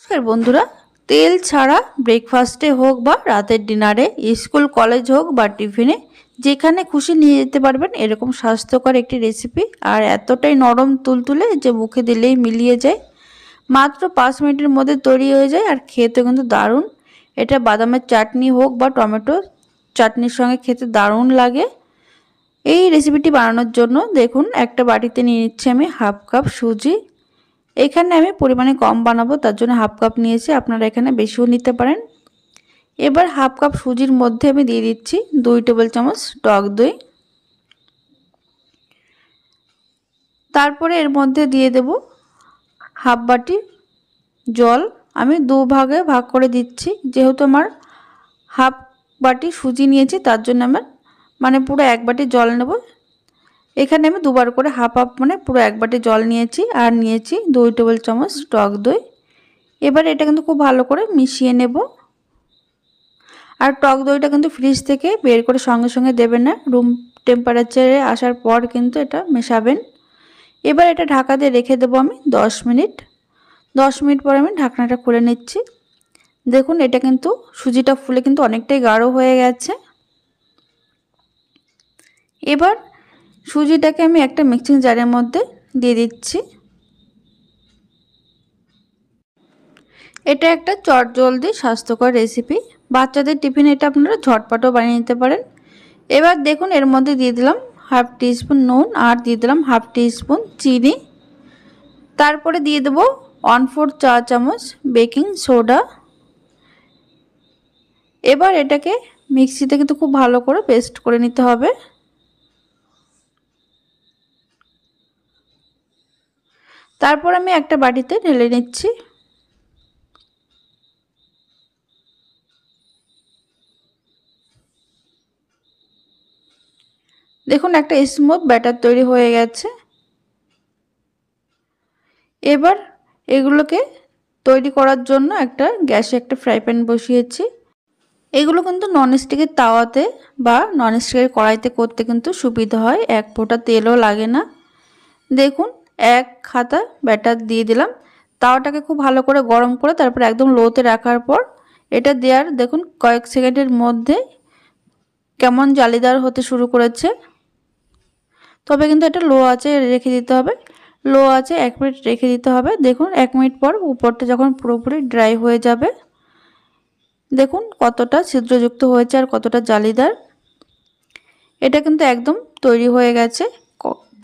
নমস্কার বন্ধুরা, তেল ছাড়া ব্রেকফাস্টে হোক বা রাতের ডিনারে, স্কুল কলেজ হোক বা টিফিনে যেখানে খুশি নিয়ে যেতে পারবেন এরকম স্বাস্থ্যকর একটি রেসিপি। আর এতটাই নরম তুলতুলে যে মুখে দিলেই মিলিয়ে যায়। মাত্র 5 মিনিটের মধ্যে তৈরি হয়ে যায় আর খেতে কিন্তু দারুণ। এটা বাদামের চাটনি হোক বা টমেটো চাটনির সঙ্গে খেতে দারুণ লাগে। এই রেসিপিটি বানানোর জন্য দেখুন, একটা বাটিতে নিয়ে নিচ্ছি আমি হাফ কাপ সুজি। এখানে আমি পরিমাণে কম বানাবো, তার জন্য হাফ কাপ নিয়েছি, আপনারা এখানে বেশিও নিতে পারেন। এবার হাফ কাপ সুজির মধ্যে আমি দিয়ে দিচ্ছি 2 টেবিল চামচ টক দই। তারপরে এর মধ্যে দিয়ে দেব হাফ বাটি জল। আমি 2 ভাগে ভাগ করে দিচ্ছি, যেহেতু আমার হাফ বাটি সুজি নিয়েছি তার জন্য আমার পুরো 1 বাটি জল নেব। এখানে আমি দুবার করে হাফ হাফ পুরো 1 বাটি জল নিয়েছি আর নিয়েছি 2 টেবিল চামচ টক দই। এবার এটা কিন্তু খুব ভালো করে মিশিয়ে নেব। আর টক দইটা কিন্তু ফ্রিজ থেকে বের করে সঙ্গে সঙ্গে দেবেন না, রুম টেম্পারেচারে আসার পর কিন্তু এটা মেশাবেন। এবার এটা ঢাকা দিয়ে রেখে দেবো আমি 10 মিনিট। 10 মিনিট পর আমি ঢাকনাটা খুলে নিচ্ছি। দেখুন, এটা কিন্তু সুজিটা ফুলে কিন্তু অনেকটাই গাঢ় হয়ে গেছে। এবার সুজিটাকে আমি একটা মিক্সিং জারের মধ্যে দিয়ে দিচ্ছি। এটা একটা চটজলদি স্বাস্থ্যকর রেসিপি। বাচ্চাদের টিফিনে এটা আপনারা ঝটপটও বানিয়ে নিতে পারেন। এবার দেখুন, এর মধ্যে দিয়ে দিলাম হাফ টিস্পুন নুন আর দিয়ে দিলাম হাফ টিস্পুন চিনি। তারপরে দিয়ে দেব 1/4 চা চামচ বেকিং সোডা। এবার এটাকে মিক্সিতে কিন্তু খুব ভালো করে পেস্ট করে নিতে হবে। তারপর আমি একটা বাটিতে ঢেলে নিচ্ছি। দেখুন, একটা স্মুথ ব্যাটার তৈরি হয়ে গেছে। এবার এগুলোকে তৈরি করার জন্য গ্যাসে একটা ফ্রাই প্যান বসিয়েছি। এগুলো কিন্তু ননস্টিকের তাওয়াতে বা ননস্টিকের কড়াইতে করতে কিন্তু সুবিধা হয়, এক ফোঁটা তেলও লাগে না। দেখুন, এক হাতা ব্যাটার দিয়ে দিলাম। তাওয়াটাকে খুব ভালো করে গরম করে তারপর একদম লোতে রাখার পর এটা দেওয়ার দেখুন কয়েক সেকেন্ডের মধ্যে কেমন জালিদার হতে শুরু করেছে। তবে কিন্তু এটা লো আঁচে রেখে দিতে হবে। লো আঁচে 1 মিনিট রেখে দিতে হবে। দেখুন, 1 মিনিট পর উপরটা যখন পুরোপুরি ড্রাই হয়ে যাবে, দেখুন কতটা ছিদ্রযুক্ত হয়েছে আর কতটা জালিদার। এটা কিন্তু একদম তৈরি হয়ে গেছে।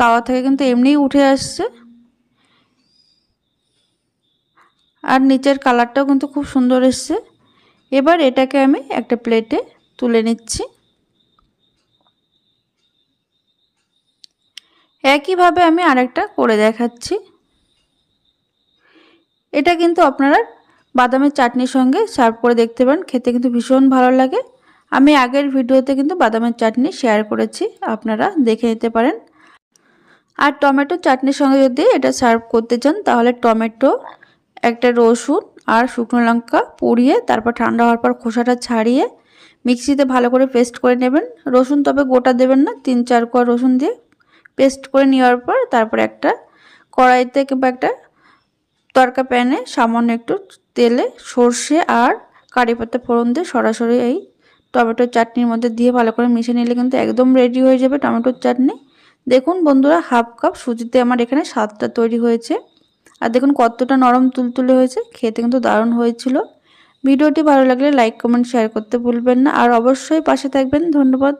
তাওয়া থেকে কিন্তু এমনিই উঠে আসছে। আর নিচের কালারটাও কিন্তু খুব সুন্দর এসছে। এবার এটাকে আমি একটা প্লেটে তুলে নিচ্ছি। একইভাবে আমি আরেকটা করে দেখাচ্ছি। এটা কিন্তু আপনারা বাদামের চাটনির সঙ্গে সার্ভ করে দেখতে পারেন, খেতে কিন্তু ভীষণ ভালো লাগে। আমি আগের ভিডিওতে কিন্তু বাদামের চাটনি শেয়ার করেছি, আপনারা দেখে নিতে পারেন। আর টমেটো চাটনির সঙ্গে যদি এটা সার্ভ করতে চান তাহলে টমেটো, একটা রসুন আর শুকনো লঙ্কা পুড়িয়ে তারপর ঠান্ডা হওয়ার পর খোসাটা ছাড়িয়ে মিক্সিতে ভালো করে পেস্ট করে নেবেন। রসুন তবে গোটা দেবেন না, 3-4 কোয়া রসুন দিয়ে পেস্ট করে নেওয়ার পর তারপর একটা কড়াইতে কিংবা একটা তড়কা প্যানে সামান্য একটু তেলে সর্ষে আর কারি পাতা ফোড়ন দিয়ে সরাসরি এই টমেটোর চাটনির মধ্যে দিয়ে ভালো করে মিশিয়ে নিলে কিন্তু একদম রেডি হয়ে যাবে টমেটোর চাটনি। দেখুন বন্ধুরা, হাফ কাপ সুজিতে আমার এখানে 7টা তৈরি হয়েছে। আর দেখুন কতটা নরম তুলতুলে হয়েছে, খেতে কিন্তু দারুণ হয়েছিল। ভিডিওটি ভালো লাগলে লাইক কমেন্ট শেয়ার করতে ভুলবেন না আর অবশ্যই পাশে থাকবেন। ধন্যবাদ।